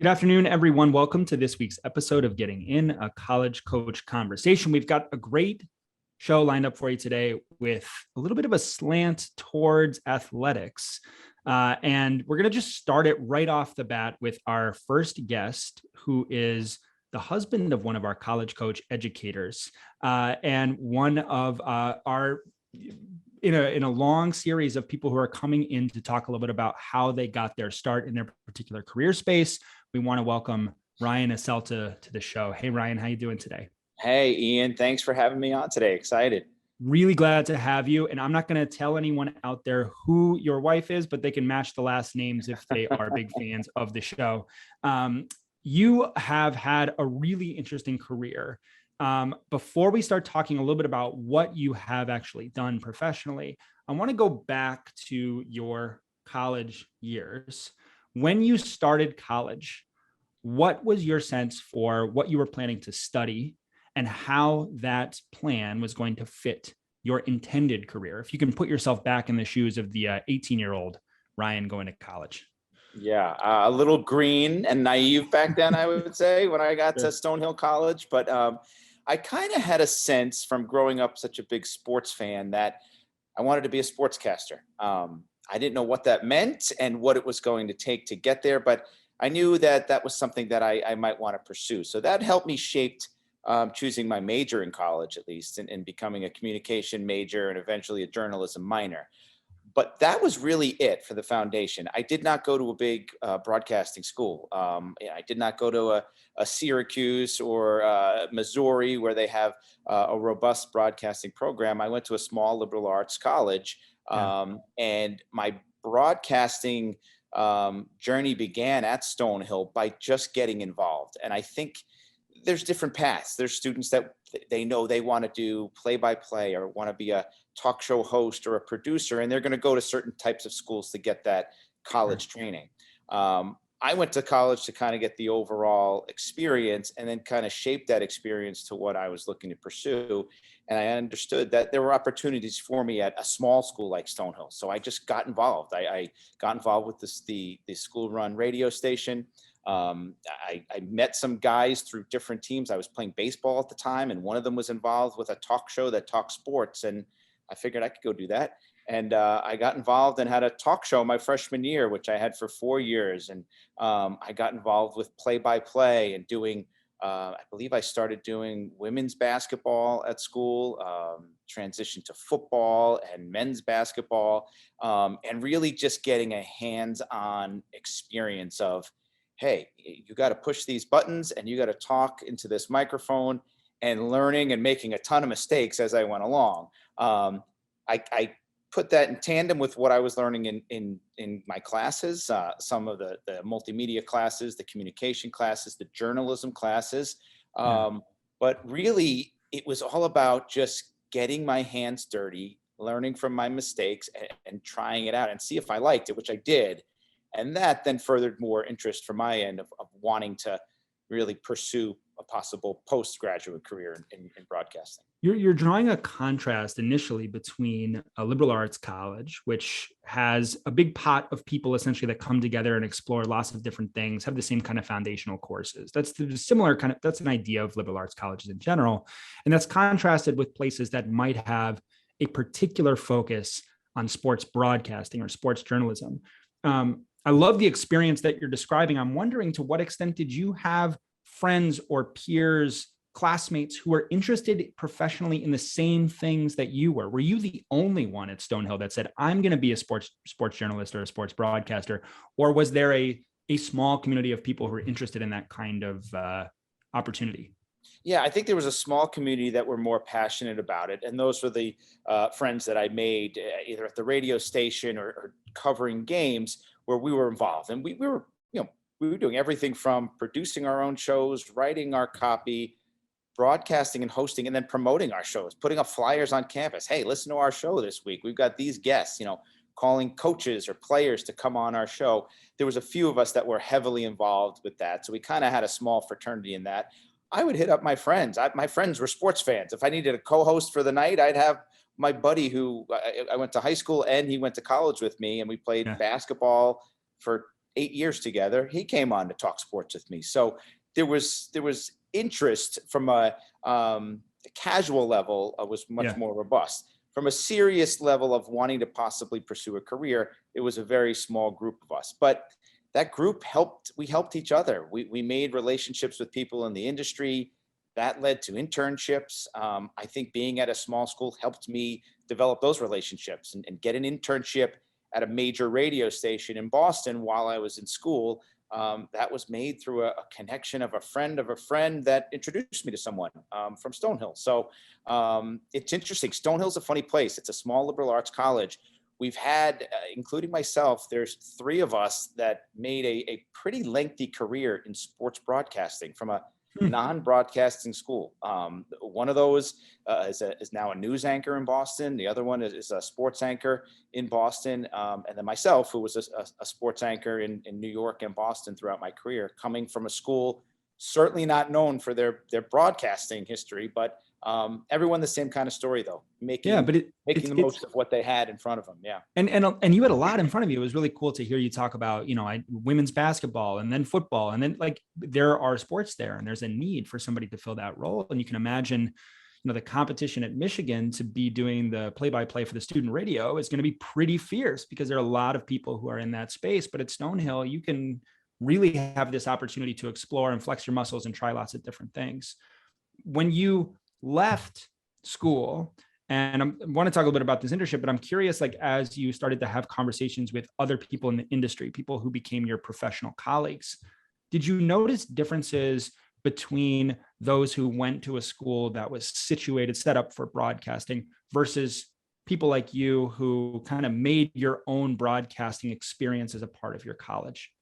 Good afternoon, everyone. Welcome to this week's episode of Getting In, a College Coach Conversation. We've got a great show lined up for you today with a little bit of a slant towards athletics. And we're going to just start it right off the bat with our first guest, who is the husband of one of our college coach educators and one of our in a long series of people who are coming in to talk a little bit about how they got their start in their particular career space. We want to welcome Ryan Asselta to the show. Hey, Ryan, how you doing today? Hey, Ian, thanks for having me on today. Excited. Really glad to have you. And I'm not going to tell anyone out there who your wife is, but they can match the last names if they are big fans of the show. You have had a really interesting career. Before we start talking a little bit about what you have actually done professionally, I want to go back to your college years. When you started college, what was your sense for what you were planning to study and how that plan was going to fit your intended career? If you can put yourself back in the shoes of the 18-year-old Ryan going to college. Yeah, a little green and naive back then, I would say, when I got to Stonehill College. But I kind of had a sense from growing up such a big sports fan that I wanted to be a sportscaster. I didn't know what that meant and what it was going to take to get there, but I knew that that was something that I might want to pursue. So that helped me shape choosing my major in college, at least, and becoming a communication major and eventually a journalism minor. But that was really it for the foundation. I did not go to a big broadcasting school. I did not go to a Syracuse or Missouri where they have a robust broadcasting program. I went to a small liberal arts college, and my broadcasting journey began at Stonehill by just getting involved. And I think there's different paths. There's students that they know they want to do play-by-play or want to be a talk show host or a producer, and they're going to go to certain types of schools to get that college training. I went to college to kind of get the overall experience and then kind of shape that experience to what I was looking to pursue. And I understood that there were opportunities for me at a small school like Stonehill. So I just got involved. I got involved with the school-run radio station. I met some guys through different teams. I was playing baseball at the time, and one of them was involved with a talk show that talked sports. And I figured I could go do that. And I got involved and had a talk show my freshman year, which I had for 4 years. And I got involved with play-by-play and doing, I believe I started doing women's basketball at school, transitioned to football and men's basketball, and really just getting a hands-on experience of, hey, you got to push these buttons and you got to talk into this microphone, and learning and making a ton of mistakes as I went along. I put that in tandem with what I was learning in my classes, some of the multimedia classes, the communication classes, the journalism classes. But really, it was all about just getting my hands dirty, learning from my mistakes, and trying it out and see if I liked it, which I did. And that then furthered more interest from my end of wanting to really pursue a possible postgraduate career in broadcasting. You're drawing a contrast initially between a liberal arts college, which has a big pot of people essentially that come together and explore lots of different things, have the same kind of foundational courses. That's the similar kind of, that's an idea of liberal arts colleges in general. And that's contrasted with places that might have a particular focus on sports broadcasting or sports journalism. I love the experience that you're describing. I'm wondering, to what extent did you have friends or peers, classmates who are interested professionally in the same things that you were? Were you the only one at Stonehill that said, I'm going to be a sports journalist or a sports broadcaster? Or was there a small community of people who were interested in that kind of opportunity? Yeah, I think there was a small community that were more passionate about it. And those were the friends that I made either at the radio station or covering games where we were involved. And we were doing everything from producing our own shows, writing our copy, broadcasting and hosting, and then promoting our shows, putting up flyers on campus. Hey, listen to our show this week. We've got these guests, calling coaches or players to come on our show. There was a few of us that were heavily involved with that. So we kind of had a small fraternity in that. I would hit up my friends. My friends were sports fans. If I needed a co-host for the night, I'd have my buddy who I went to high school and he went to college with me, and we played basketball for 8 years together. He came on to talk sports with me. So there was interest from a casual level was much more robust. From a serious level of wanting to possibly pursue a career, it was a very small group of us. But that group we helped each other. We made relationships with people in the industry. That led to internships. I think being at a small school helped me develop those relationships and get an internship at a major radio station in Boston while I was in school. That was made through a connection of a friend that introduced me to someone from Stonehill. So it's interesting. Stonehill's a funny place. It's a small liberal arts college. We've had, including myself, there's 3 of us that made a pretty lengthy career in sports broadcasting from a non-broadcasting school. One of those is now a news anchor in Boston. The other one is a sports anchor in Boston. And then myself, who was a sports anchor in New York and Boston throughout my career, coming from a school certainly not known for their broadcasting history, but everyone the same kind of story though, making the most of what they had in front of them. Yeah. And you had a lot in front of you. It was really cool to hear you talk about, women's basketball and then football. And then like there are sports there and there's a need for somebody to fill that role. And you can imagine, the competition at Michigan to be doing the play-by-play for the student radio is going to be pretty fierce because there are a lot of people who are in that space. But at Stonehill, you can really have this opportunity to explore and flex your muscles and try lots of different things. When you left school, and I want to talk a little bit about this internship, but I'm curious, like, as you started to have conversations with other people in the industry, people who became your professional colleagues, did you notice differences between those who went to a school that was set up for broadcasting versus people like you who kind of made your own broadcasting experience as a part of your college?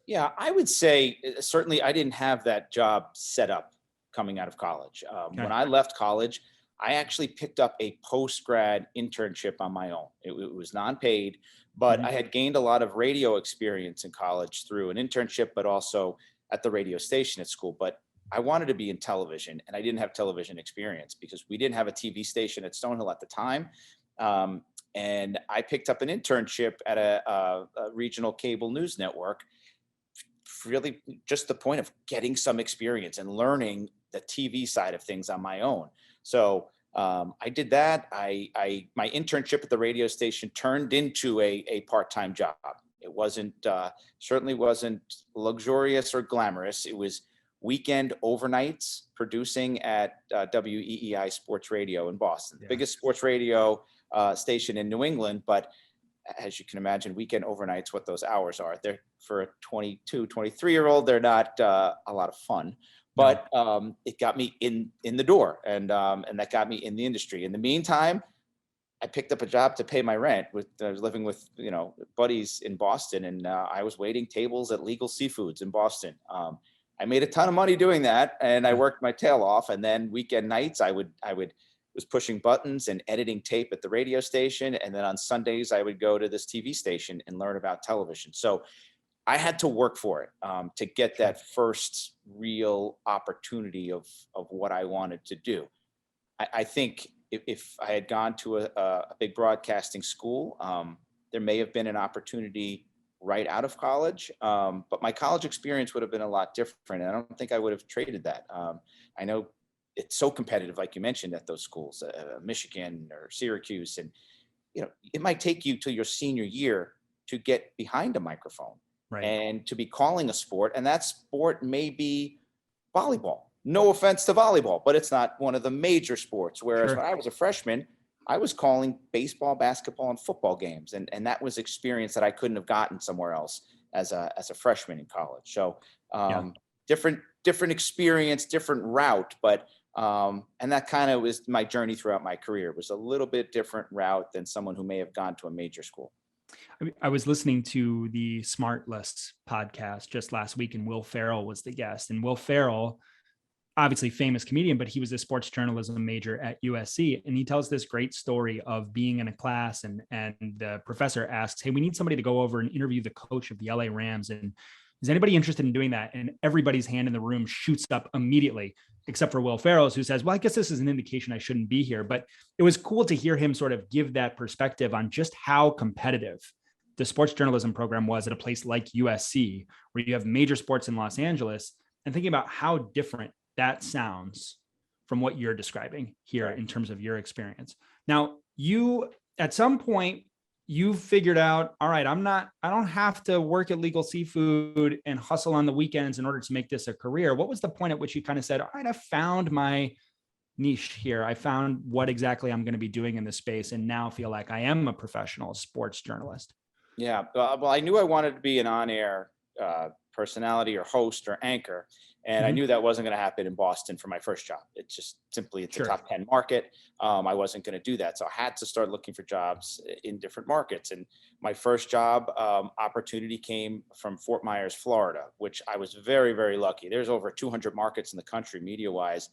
Yeah, I would say certainly I didn't have that job set up coming out of college. Okay. When I left college, I actually picked up a post-grad internship on my own. It was non-paid, but I had gained a lot of radio experience in college through an internship, but also at the radio station at school. But I wanted to be in television, and I didn't have television experience because we didn't have a TV station at Stonehill at the time. And I picked up an internship at a regional cable news network, really just the point of getting some experience and learning the TV side of things on my own. So I did that. My internship at the radio station turned into a part-time job. It certainly wasn't luxurious or glamorous. It was weekend overnights producing at WEEI Sports Radio in Boston, the biggest sports radio station in New England. But as you can imagine, weekend overnights, what those hours are, they're for a 22, 23-year-old, they're not a lot of fun. But it got me in the door, and that got me in the industry. In the meantime, I picked up a job to pay my rent. I was living with buddies in Boston, and I was waiting tables at Legal Seafoods in Boston. I made a ton of money doing that, and I worked my tail off. And then weekend nights, I was pushing buttons and editing tape at the radio station, and then on Sundays I would go to this TV station and learn about television. So I had to work for it to get that first real opportunity of what I wanted to do. I think if I had gone to a big broadcasting school, there may have been an opportunity right out of college, but my college experience would have been a lot different. And I don't think I would have traded that. I know it's so competitive, like you mentioned, at those schools, Michigan or Syracuse, and it might take you till your senior year to get behind a microphone. Right. And to be calling a sport, and that sport may be volleyball. No offense to volleyball, but it's not one of the major sports. Whereas when I was a freshman, I was calling baseball, basketball, and football games, and that was experience that I couldn't have gotten somewhere else as a freshman in college. So different experience, different route, but and that kind of was my journey throughout my career. It was a little bit different route than someone who may have gone to a major school. I was listening to the Smart Lists podcast just last week, and Will Ferrell was the guest. And Will Ferrell, obviously famous comedian, but he was a sports journalism major at USC. And he tells this great story of being in a class, and the professor asks, "Hey, we need somebody to go over and interview the coach of the LA Rams. And is anybody interested in doing that?" And everybody's hand in the room shoots up immediately, except for Will Ferrell's, who says, "Well, I guess this is an indication I shouldn't be here." But it was cool to hear him sort of give that perspective on just how competitive the sports journalism program was at a place like USC, where you have major sports in Los Angeles, and thinking about how different that sounds from what you're describing here Right. in terms of your experience. Now, you at some point you figured out, all right, I don't have to work at Legal Seafood and hustle on the weekends in order to make this a career. What was the point at which you kind of said, all right, I found my niche here. I found what exactly I'm going to be doing in this space, and now feel like I am a professional sports journalist? Yeah. Well, I knew I wanted to be an on-air personality or host or anchor. And I Mhm. knew that wasn't going to happen in Boston for my first job. It's just simply, it's a Sure. top 10 market. I wasn't going to do that. So I had to start looking for jobs in different markets. And my first job opportunity came from Fort Myers, Florida, which I was very, very lucky. There's over 200 markets in the country, media wise.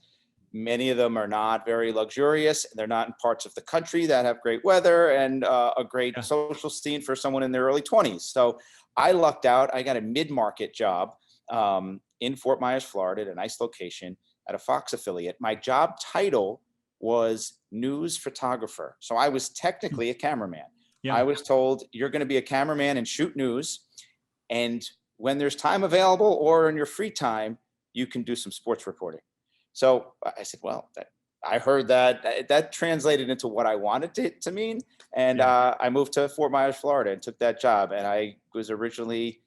Many of them are not very luxurious, and they're not in parts of the country that have great weather and a great Yeah. social scene for someone in their early 20s. So I lucked out. I got a mid-market job in Fort Myers, Florida, at a nice location at a Fox affiliate. My job title was news photographer. So I was technically a cameraman. I Yeah. was told, you're going to be a cameraman and shoot news. And when there's time available or in your free time, you can do some sports reporting. So I said, well, I heard that translated into what I wanted it to mean. And Yeah. I moved to Fort Myers, Florida, and took that job. And I was originally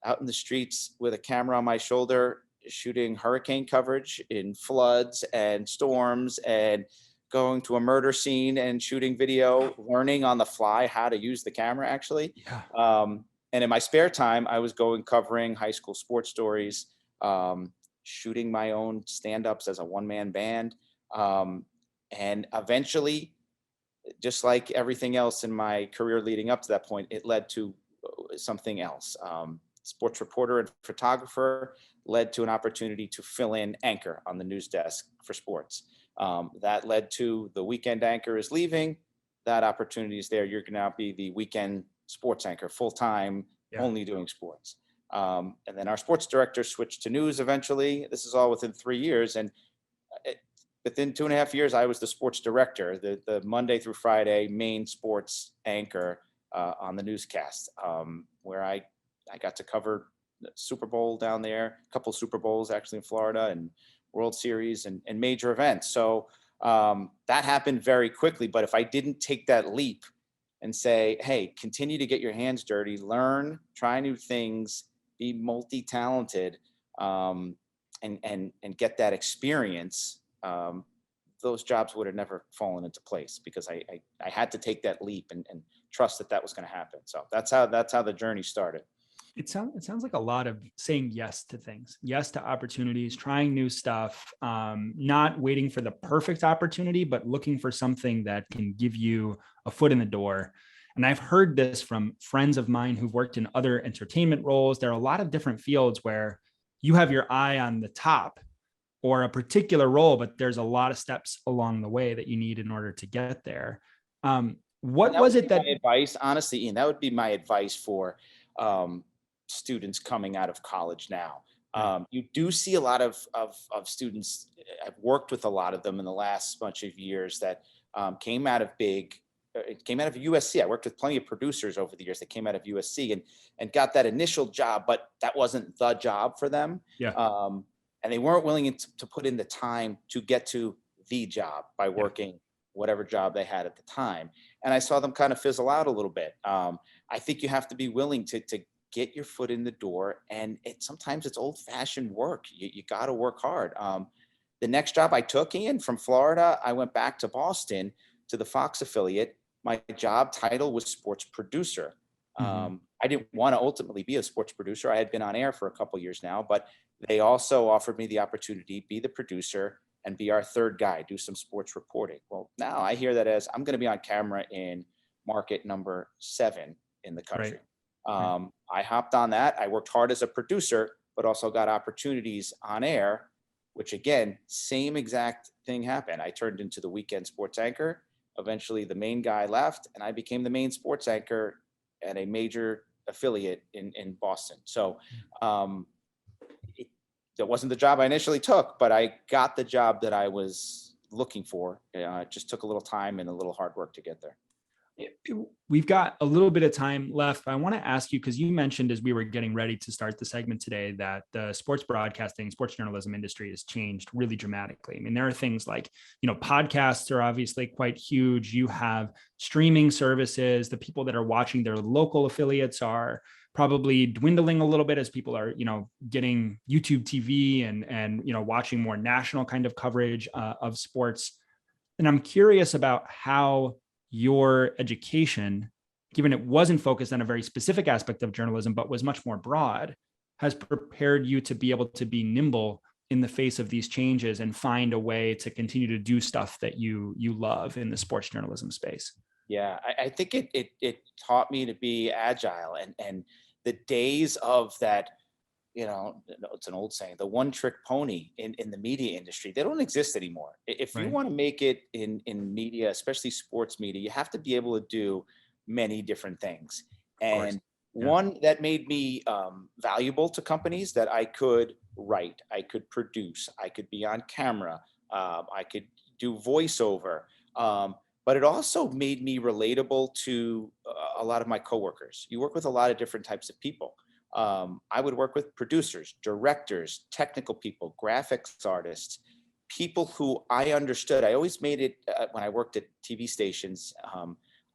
out in the streets with a camera on my shoulder, shooting hurricane coverage in floods and storms, and going to a murder scene and shooting video, learning on the fly how to use the camera, actually. Yeah. And in my spare time, I was covering high school sports stories, shooting my own stand-ups as a one-man band. Um, and eventually, just like everything else in my career leading up to that point, it led to something else. Sports reporter and photographer led to an opportunity to fill in anchor on the news desk for sports. That led to the weekend anchor is leaving. That opportunity is there. You're going to now be the weekend sports anchor, full-time, Yeah. only doing sports. And then our sports director switched to news eventually. This is all within 3 years. And within 2.5 years, I was the sports director, the Monday through Friday main sports anchor on the newscast, where I got to cover the Super Bowl down there, a couple Super Bowls actually in Florida, and World Series and major events. So that happened very quickly. But if I didn't take that leap and say, hey, continue to get your hands dirty, learn, try new things, be multi-talented, and get that experience, those jobs would have never fallen into place, because I had to take that leap and trust that was going to happen. So that's how the journey started. It sounds like a lot of saying yes to things, yes to opportunities, trying new stuff, not waiting for the perfect opportunity, but looking for something that can give you a foot in the door. And I've heard this from friends of mine who've worked in other entertainment roles. There are a lot of different fields where you have your eye on the top or a particular role, but there's a lot of steps along the way that you need in order to get there. And What that was would it be that? my advice, honestly, Ian. That would be my advice for um, students coming out of college now. Yeah. You do see a lot of students. I've worked with a lot of them in the last bunch of years that came out of it came out of USC. I worked with plenty of producers over the years that came out of USC and got that initial job, but that wasn't the job for them. Yeah. And they weren't willing to put in the time to get to the job by Yeah. working whatever job they had at the time. And I saw them kind of fizzle out a little bit. I think you have to be willing to get your foot in the door, and sometimes it's old fashioned work. You got to work hard. The next job I took, Ian, from Florida, I went back to Boston to the Fox affiliate. My job title was sports producer. Mm-hmm. I didn't want to ultimately be a sports producer. I had been on air for a couple years now, but they also offered me the opportunity, be the producer and be our third guy, do some sports reporting. Well, now I hear that as I'm going to be on camera in market number 7 in the country. Right. I hopped on that. I worked hard as a producer, but also got opportunities on air, which again, same exact thing happened. I turned into the weekend sports anchor. Eventually the main guy left and I became the main sports anchor at a major affiliate in Boston. So that wasn't the job I initially took, but I got the job that I was looking for. It just took a little time and a little hard work to get there. We've got a little bit of time left. I want to ask you, because you mentioned as we were getting ready to start the segment today that the sports broadcasting, sports journalism industry has changed really dramatically. I mean, there are things like, podcasts are obviously quite huge. You have streaming services. The people that are watching their local affiliates are probably dwindling a little bit as people are, getting YouTube TV and watching more national kind of coverage of sports. And I'm curious about how your education, given it wasn't focused on a very specific aspect of journalism, but was much more broad, has prepared you to be able to be nimble in the face of these changes and find a way to continue to do stuff that you love in the sports journalism space. Yeah, I think it taught me to be agile, and the days of that, it's an old saying, the one trick pony in the media industry, they don't exist anymore. If you Right. want to make it in media, especially sports media, you have to be able to do many different things. Of course. And Yeah. one that made me valuable to companies, that I could write, I could produce, I could be on camera, I could do voiceover. But it also made me relatable to a lot of my coworkers. You work with a lot of different types of people. I would work with producers, directors, technical people, graphics artists, people who I understood. I always made it when I worked at TV stations.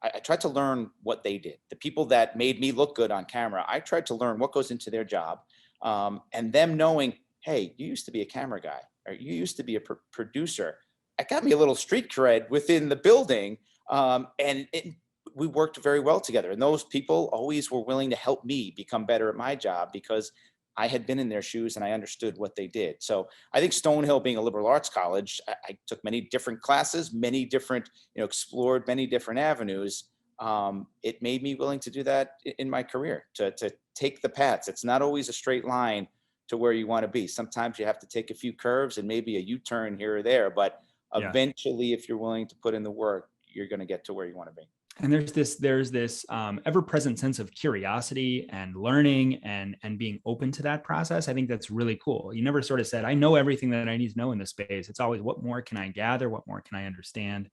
I tried to learn what they did. The people that made me look good on camera, I tried to learn what goes into their job, and them knowing, hey, you used to be a camera guy, or you used to be a producer. It got me a little street cred within the building, and we worked very well together. And those people always were willing to help me become better at my job because I had been in their shoes and I understood what they did. So I think Stonehill, being a liberal arts college, I took many different classes, many different, explored many different avenues. It made me willing to do that in my career, to take the paths. It's not always a straight line to where you want to be. Sometimes you have to take a few curves and maybe a U-turn here or there, but Yeah. eventually, if you're willing to put in the work, you're going to get to where you want to be. And there's this ever-present sense of curiosity and learning and being open to that process. I think that's really cool. You never sort of said, I know everything that I need to know in this space. It's always, what more can I gather? What more can I understand?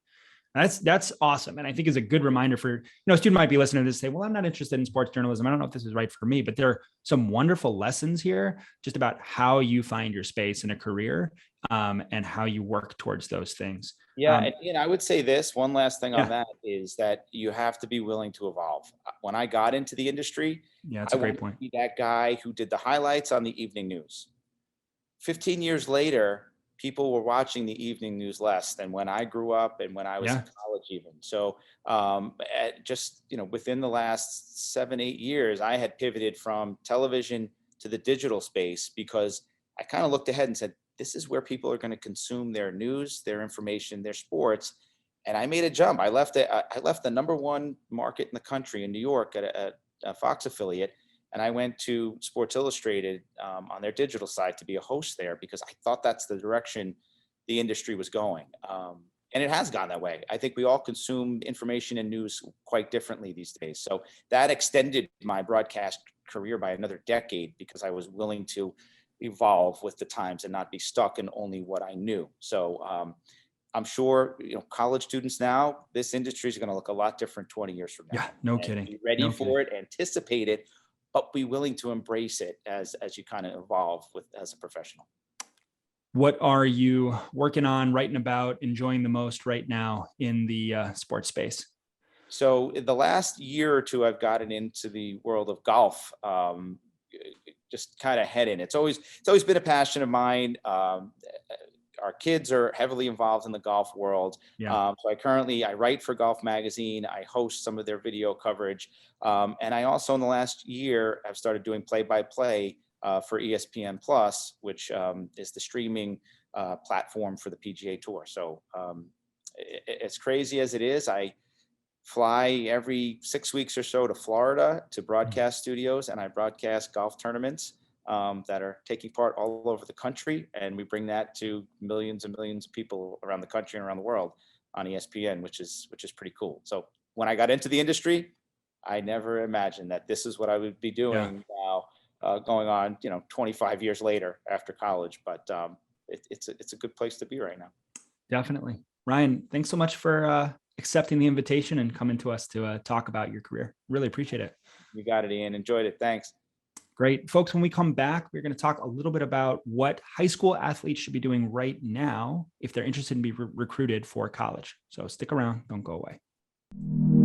That's awesome. And I think is a good reminder for, a student might be listening to this and say, well, I'm not interested in sports journalism. I don't know if this is right for me, but there are some wonderful lessons here just about how you find your space in a career, and how you work towards those things. Yeah, and I would say this one last thing on Yeah. that is that you have to be willing to evolve. When I got into the industry, Yeah. That's I a great wanted point. to be that guy who did the highlights on the evening news. 15 years later, people were watching the evening news less than when I grew up and when I was in Yeah. college even. So just, within the last 7, 8 years, I had pivoted from television to the digital space because I kind of looked ahead and said, this is where people are going to consume their news, their information, their sports. And I made a jump. I left the number one market in the country in New York at a Fox affiliate, and I went to Sports Illustrated on their digital side to be a host there because I thought that's the direction the industry was going. And it has gone that way. I think we all consume information and news quite differently these days. So that extended my broadcast career by another decade because I was willing to evolve with the times and not be stuck in only what I knew. So I'm sure, college students now, this industry is going to look a lot different 20 years from now. Yeah. No And kidding. be ready No kidding. for it, anticipate it, but be willing to embrace it as you kind of evolve as a professional. What are you working on, writing about, enjoying the most right now in the sports space? So in the last year or two, I've gotten into the world of golf. Just kind of head in. It's always been a passion of mine. Our kids are heavily involved in the golf world. Yeah. So I write for Golf Magazine. I host some of their video coverage. And I also, in the last year, have started doing play-by-play for ESPN Plus, which is the streaming platform for the PGA Tour. So as crazy as it is, I fly every 6 weeks or so to Florida to broadcast studios, and I broadcast golf tournaments that are taking part all over the country. And we bring that to millions and millions of people around the country and around the world on ESPN, which is pretty cool. So when I got into the industry, I never imagined that this is what I would be Yeah. doing now, going on, 25 years later after college. But it's a good place to be right now. Definitely. Ryan, thanks so much for accepting the invitation and coming to us to talk about your career. Really appreciate it. You got it, Ian. Enjoyed it. Thanks. Great. Folks, when we come back, we're going to talk a little bit about what high school athletes should be doing right now if they're interested in being recruited for college. So stick around. Don't go away.